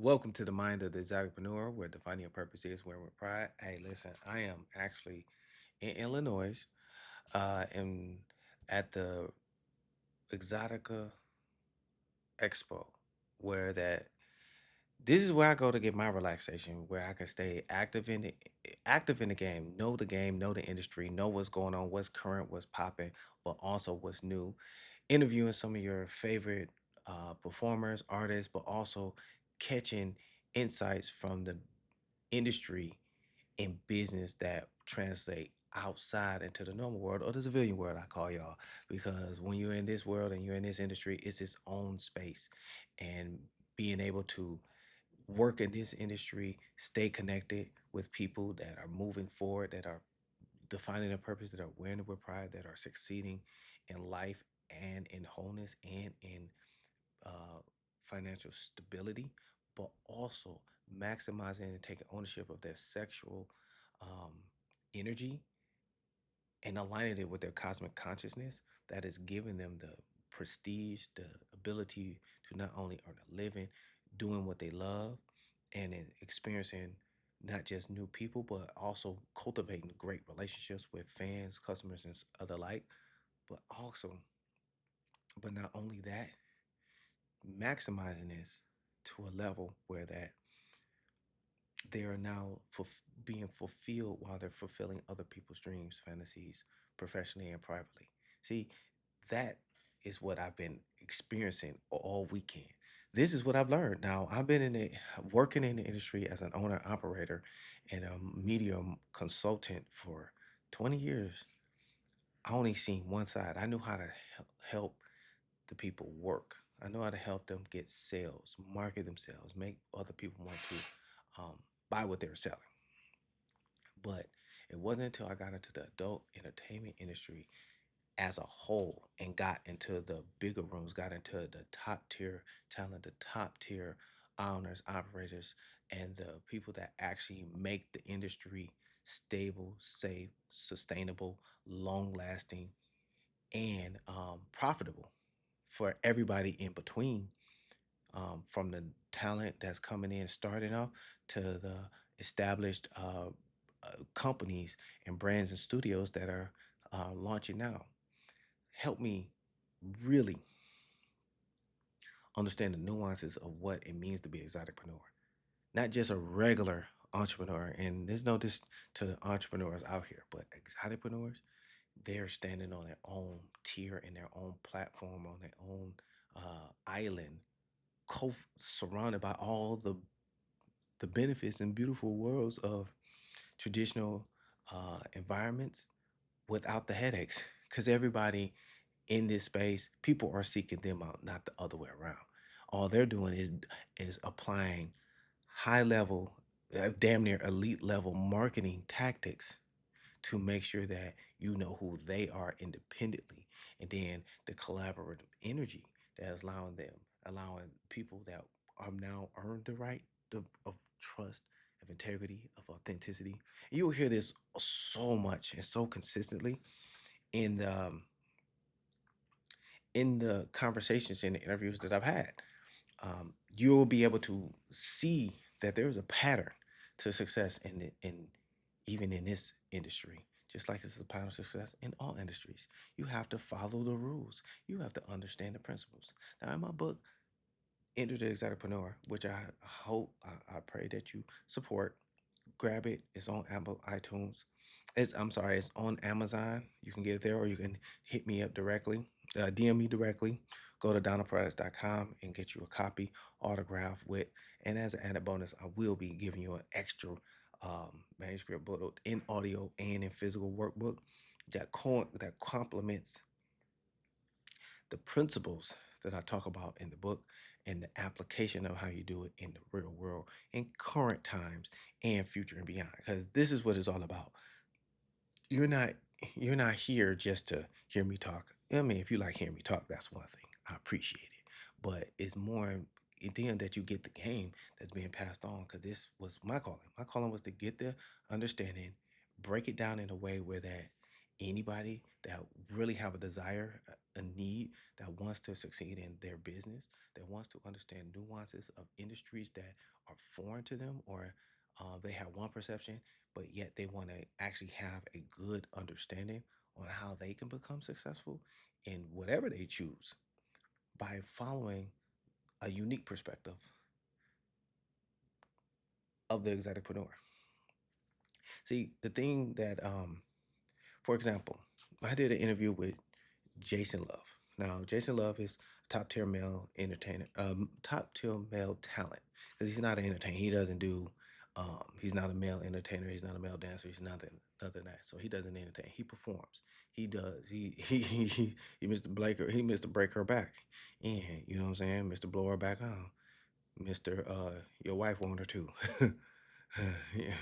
Welcome to the Mind of the Exoticpreneur, where defining your purpose is where with pride. Hey, listen, I am actually in Illinois, and at the Exotica Expo, where that this is where I go to get my relaxation, where I can stay active in the game, know the industry, know what's going on, what's current, what's popping, but also what's new. Interviewing some of your favorite performers, artists, but also catching insights from the industry in business that translate outside into the normal world or the civilian world, I call y'all, because when you're in this world and you're in this industry, it's its own space. And being able to work in this industry, stay connected with people that are moving forward, that are defining a purpose, that are wearing it with pride, that are succeeding in life and in wholeness and in uh, financial stability, but also maximizing and taking ownership of their sexual um, energy and aligning it with their cosmic consciousness that is giving them the prestige, the ability to not only earn a living, doing what they love, and experiencing not just new people, but also cultivating great relationships with fans, customers, and other like. But also, but not only that, maximizing this to a level where that they are now being fulfilled while they're fulfilling other people's dreams, fantasies, professionally and privately. See, that is what I've been experiencing all weekend. This is what I've learned. Now, I've been in it, working in the industry as an owner operator and a media consultant for 20 years. I only seen one side. I knew how to help the people work. I know how to help them get sales, market themselves, make other people want to buy what they're selling. But it wasn't until I got into the adult entertainment industry as a whole and got into the bigger rooms, got into the top tier talent, the top tier owners, operators, and the people that actually make the industry stable, safe, sustainable, long lasting, and profitable for everybody in between, from the talent that's coming in starting off to the established companies and brands and studios that are launching now. Help me really understand the nuances of what it means to be an exoticpreneur, not just a regular entrepreneur. And there's no dis to the entrepreneurs out here, but exoticpreneurs, they're standing on their own tier in their own platform, on their own island, surrounded by all the benefits and beautiful worlds of traditional environments without the headaches. Because everybody in this space, people are seeking them out, not the other way around. All they're doing is applying high level, damn near elite level marketing tactics to make sure that you know who they are independently, and then the collaborative energy that is allowing people that are now earned the right of trust, of integrity, of authenticity. You will hear this so much and so consistently in the conversations and the interviews that I've had. You'll be able to see that there's a pattern to success in even in this industry, just like it's a pattern of success in all industries. You have to follow the rules. You have to understand the principles. Now, in my book, Enter the Exoticpreneur, which I hope, I pray that you support. Grab it. It's on Apple iTunes. I'm sorry, it's on Amazon. You can get it there, or you can hit me up directly, DM me directly. Go to donnaproducts.com and get you a copy, autograph with. And as an added bonus, I will be giving you an extra manuscript book in audio and in physical workbook that complements the principles that I talk about in the book and the application of how you do it in the real world in current times and future and beyond. Because this is what it's all about. You're not you're not here just to hear me talk. I mean, if you like hearing me talk, that's one thing. I appreciate it. But it's more then that you get the game that's being passed on, because this was my calling. My calling was to get the understanding, break it down in a way where that anybody that really have a desire, a need, that wants to succeed in their business, that wants to understand nuances of industries that are foreign to them, or they have one perception, but yet they want to actually have a good understanding on how they can become successful in whatever they choose by following a unique perspective of the exoticpreneur. See, the thing that, for example, I did an interview with Jason Love. Now, Jason Love is top tier male entertainer, top tier male talent, because he's not an entertainer. He doesn't do, he's not a male entertainer. He's not a male dancer. He's nothing other than that. So he doesn't entertain. He performs. He does. He Mr. Blaker. He Mr. Break her back, and you know what I'm saying, Mr. Blow her back on, Mr. Your wife want her too. Yeah,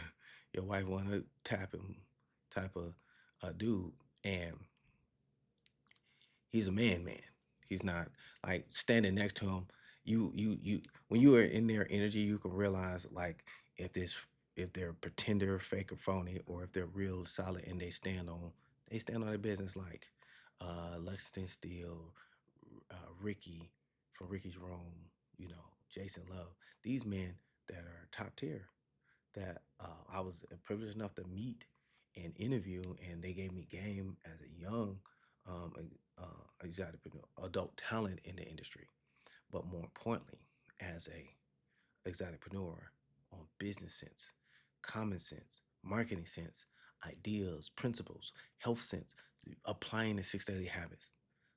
your wife want to tap him, type of dude, and he's a man. He's not like standing next to him. You when you are in their energy, you can realize like if this if they're pretender, fake or phony, or if they're real solid and they stand on their business like Lexington Steele, Ricky from Ricky's Room, Jason Love. These men that are top tier that I was privileged enough to meet and interview, and they gave me game as a young exotic adult talent in the industry, but more importantly, as a exoticpreneur on business sense, common sense, marketing sense, ideas, principles, health sense, applying the 6 daily habits,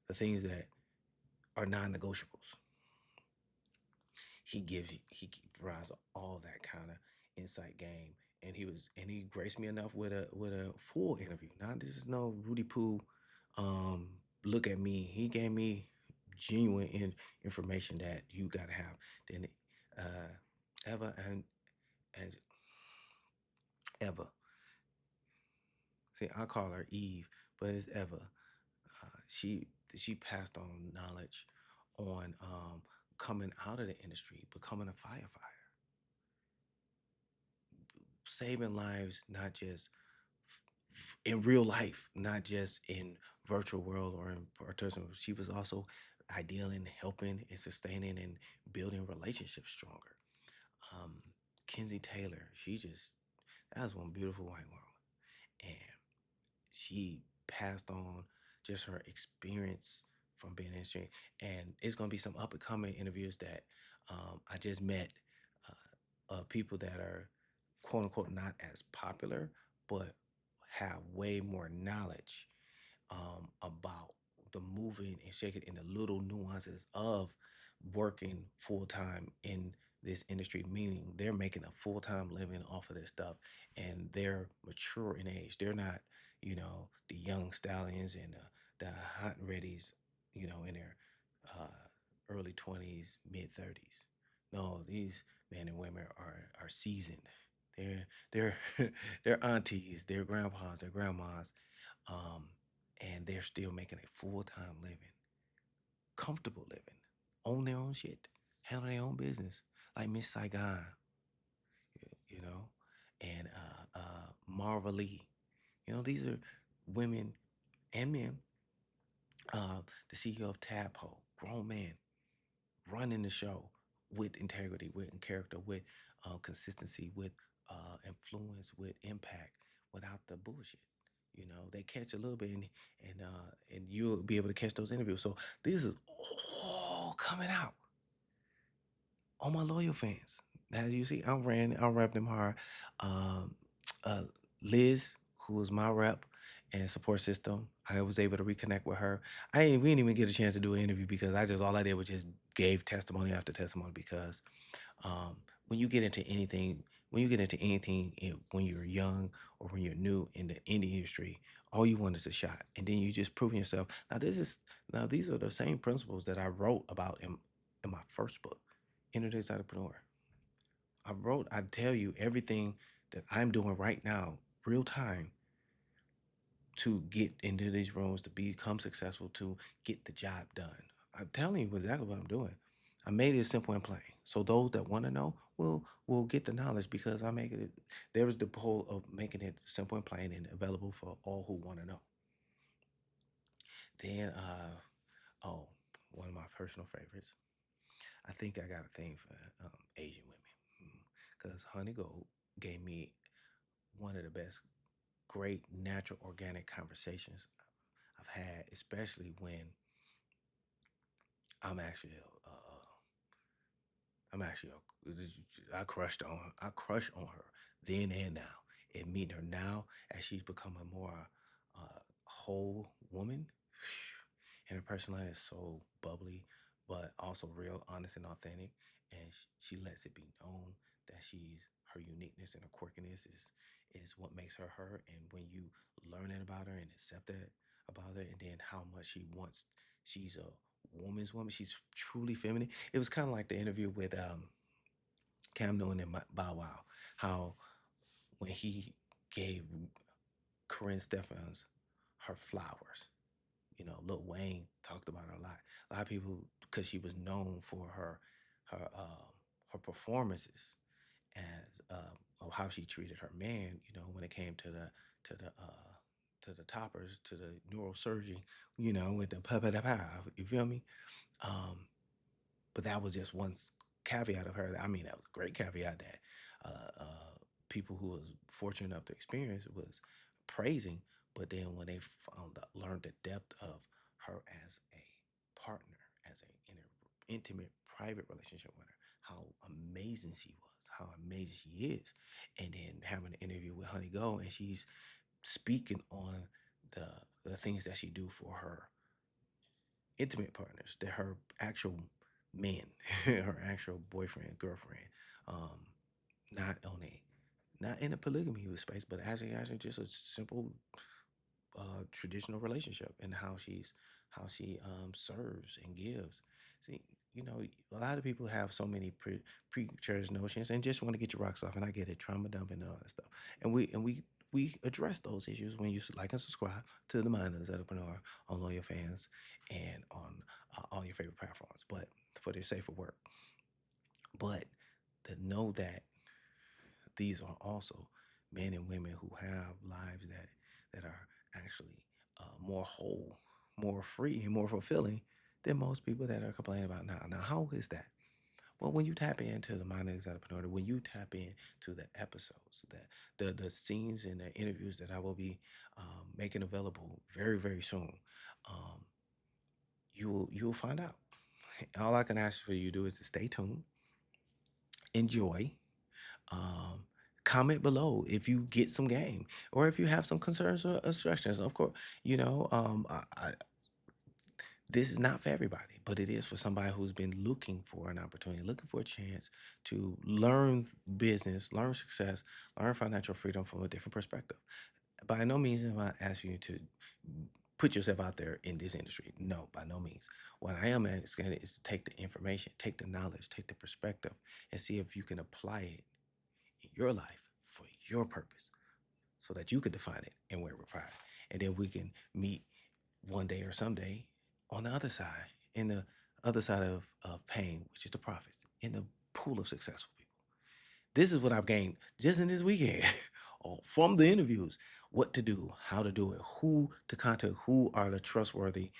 the things that are non-negotiables. He provides all that kind of insight game, and he graced me enough with a full interview, not just no Rudy Poo. Um, Look at me. He gave me genuine information that you gotta have. Then Eva and Eva. See, I call her Eve, but it's Eva. She passed on knowledge on coming out of the industry, becoming a firefighter, saving lives, not just in real life, not just in virtual world or in person. She was also idealing, helping, and sustaining and building relationships stronger. Um, Kenzie Taylor, that was one beautiful white woman, and she passed on just her experience from being in the industry. And it's gonna be some up and coming interviews that I just met, people that are quote unquote not as popular, but have way more knowledge about the moving and shaking and the little nuances of working full time in this industry, meaning they're making a full time living off of this stuff, and they're mature in age. They're not, the young stallions and the hot and readies, in their early 20s, mid 30s. No, these men and women are seasoned. They're they're aunties, they're grandpas, they're grandmas, um, and they're still making a full time living, comfortable living, own their own shit, handle their own business, like Miss Saigon, you know, and Marva Lee. These are women and men. The CEO of Tadpole, grown man, running the show with integrity, with character, with consistency, with influence, with impact, without the bullshit. They catch a little bit, and you'll be able to catch those interviews. So this is all coming out on my loyal fans. As you see, I'm repping them hard. Um, uh, Liz, who was my rep and support system, I was able to reconnect with her. We didn't even get a chance to do an interview because all I did was just gave testimony after testimony because um, when you get into anything, when you're young or when you're new in the indie industry, all you want is a shot, and then you just prove yourself. Now these are the same principles that I wrote about in my first book, Enter the Exoticpreneur. I tell you everything that I'm doing right now, real time, to get into these rooms, to become successful, to get the job done. I'm telling you exactly what I'm doing. I made it simple and plain. So those that want to know will get the knowledge because I make it. There was the goal of making it simple and plain and available for all who want to know. Then, oh, one of my personal favorites. I think I got a thing for Asian women because Honey Gold gave me one of the best, great natural organic conversations I've had, especially when I'm actually I'm actually I crush on her then and now. And meeting her now as she's become a more whole woman, and her personality is so bubbly, but also real, honest, and authentic. And she lets it be known that her uniqueness and her quirkiness is what makes her her. And when you learn it about her and accept that about her, and then how much she's a woman's woman, she's truly feminine. It was kind of like the interview with Cam Newton and Bow Wow, how when he gave Corinne Stephens her flowers, Lil Wayne talked about her a lot. A lot of people, because she was known for her her performances as of how she treated her man. When it came to the to the toppers, to the neurosurgery, with the pa pa pa. You feel me? Um, but that was just one caveat of her. I mean, that was a great caveat that people who was fortunate enough to experience was praising. But then when they learned the depth of her as a partner, as a intimate, private relationship with her, how amazing she was, how amazing she is, and then having an interview with Honey Go, and she's speaking on the the things that she do for her intimate partners, they're her actual men, her actual boyfriend, girlfriend, um, not on a not in a polygamy space, but actually just a simple traditional relationship, and how she serves and gives. See, a lot of people have so many pre-cherished notions and just want to get your rocks off, and I get it, trauma dumping and all that stuff, and we address those issues when you like and subscribe to the Miners Entrepreneur on Loyal Fans and on all your favorite platforms, but for their safer work. But to know that these are also men and women who have lives that are actually more whole, more free, and more fulfilling than most people that are complaining about now. Now, how is that? Well, when you tap into the Mind Exotic Entrepreneur, when you tap into the episodes, the scenes and the interviews that I will be making available very very soon, um, you'll find out. All I can ask for you to do is to stay tuned, enjoy, um, comment below if you get some game or if you have some concerns or instructions. Of course, this is not for everybody, but it is for somebody who's been looking for an opportunity, looking for a chance to learn business, learn success, learn financial freedom from a different perspective. By no means am I asking you to put yourself out there in this industry. No, by no means. What I am asking is to take the information, take the knowledge, take the perspective, and see if you can apply it in your life for your purpose so that you can define it and wear it with pride. And then we can meet one day or someday on the other side, in the other side of pain, which is the profits, in the pool of successful people. This is what I've gained just in this weekend from the interviews: what to do, how to do it, who to contact, who are the trustworthy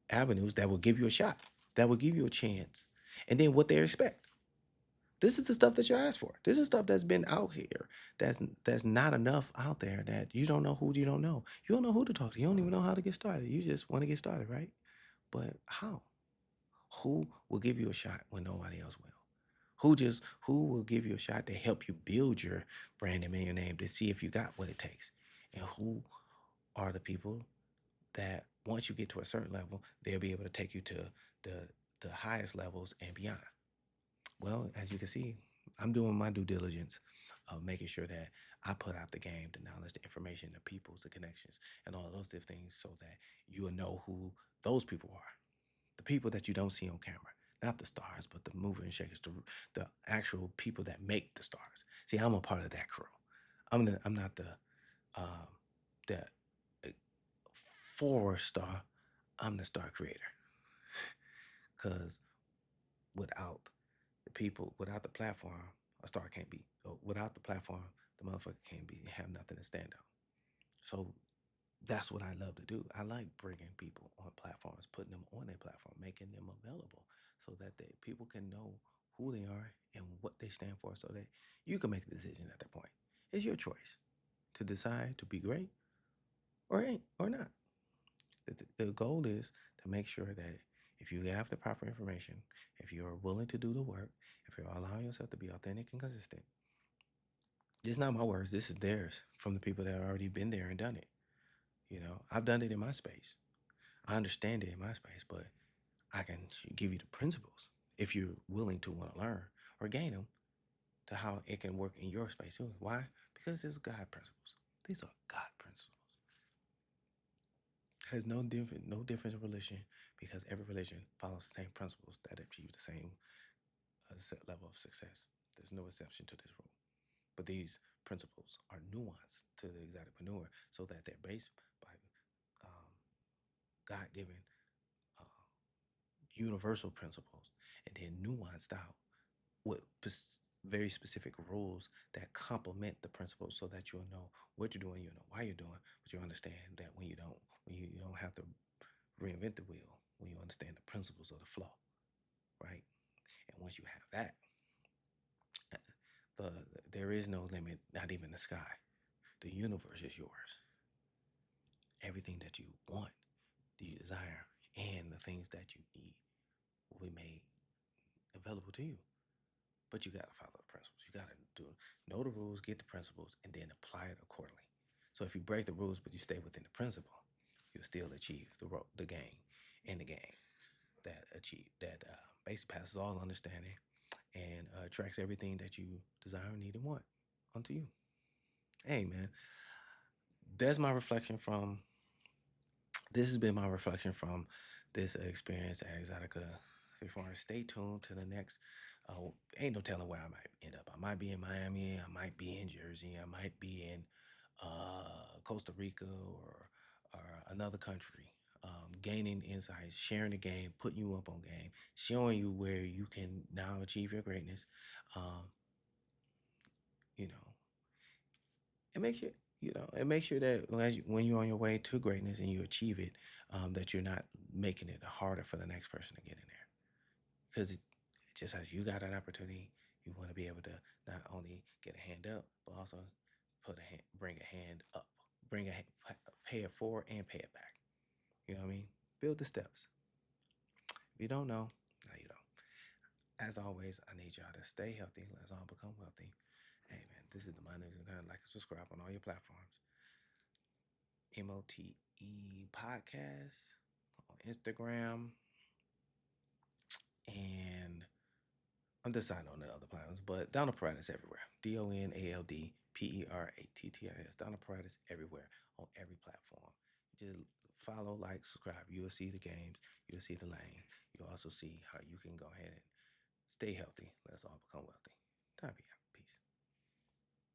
avenues that will give you a shot, that will give you a chance, and then what they expect. This is the stuff that you asked for. This is stuff that's been out here. That's not enough out there, that you don't know who you don't know. You don't know who to talk to. You don't even know how to get started. You just want to get started, right? But how? Who will give you a shot when nobody else will? Who will give you a shot to help you build your brand and your name to see if you got what it takes? And who are the people that once you get to a certain level, they'll be able to take you to the the highest levels and beyond? Well, as you can see, I'm doing my due diligence of making sure that I put out the game, the knowledge, the information, the peoples, the connections, and all of those different things so that you will know who those people are. The people that you don't see on camera, not the stars, but the movers and shakers, the actual people that make the stars. See, I'm a part of that crew. I'm not um, the uh, forward star. I'm the star creator. Because without the people, without the platform, a star can't be. Without the platform, the motherfucker can't be have nothing to stand on. So That's what I love to do. I like bringing people on platforms, putting them on a platform, making them available so that people can know who they are and what they stand for so that you can make a decision at that point. It's your choice to decide to be great or ain't or not. The goal is to make sure that if you have the proper information, if you're willing to do the work, if you're allowing yourself to be authentic and consistent, this is not my words, this is theirs from the people that have already been there and done it. I've done it in my space. I understand it in my space, but I can give you the principles if you're willing to want to learn or gain them to how it can work in your space too. Why? Because it's God principles. These are God principles. Has no difference in religion because every religion follows the same principles that achieve the same level of success. There's no exception to this rule. But these principles are nuanced to the exoticpreneur so that they're based by um, God-given uh, universal principles and then nuanced out with very specific rules that complement the principles so that you'll know what you're doing, you'll know why you're doing, but you understand that when you don't have to reinvent the wheel, when you understand the principles of the flow, right? And once you have that, the there is no limit, not even the sky. The universe is yours. Everything that you want, you desire, and the things that you need will be made available to you. But you gotta follow the principles. You gotta know the rules, get the principles, and then apply it accordingly. So if you break the rules but you stay within the principle, you'll still achieve the gain in the game that basically passes all understanding and attracts everything that you desire, need, and want unto you. Hey man, that's my reflection from. This has been my reflection from this experience at Exotica. Before I stay tuned to the next. Ain't no telling where I might end up. I might be in Miami. I might be in Jersey. I might be in Costa Rica or another country. Gaining insights, sharing the game, putting you up on game, showing you where you can now achieve your greatness. Um, you know, it makes sure that when you're on your way to greatness and you achieve it, that you're not making it harder for the next person to get in there. Because just as you got an opportunity, you want to be able to not only get a hand up, but also bring a hand up, bring a pay it forward and pay it back. You know what I mean? Build the steps. If you don't know, now you know. As always, I need y'all to stay healthy. Let's all become wealthy. Hey man, this is the My News and Time. Like and subscribe on all your platforms. MOTE podcast on Instagram, and I'm deciding on the other platforms, but Donald Paratus everywhere. DonaldParatus. Donald Paratus everywhere on every platform. Just follow, like, subscribe. You'll see the games. You'll see the lane. You'll also see how you can go ahead and stay healthy. Let's all become wealthy. Time for you.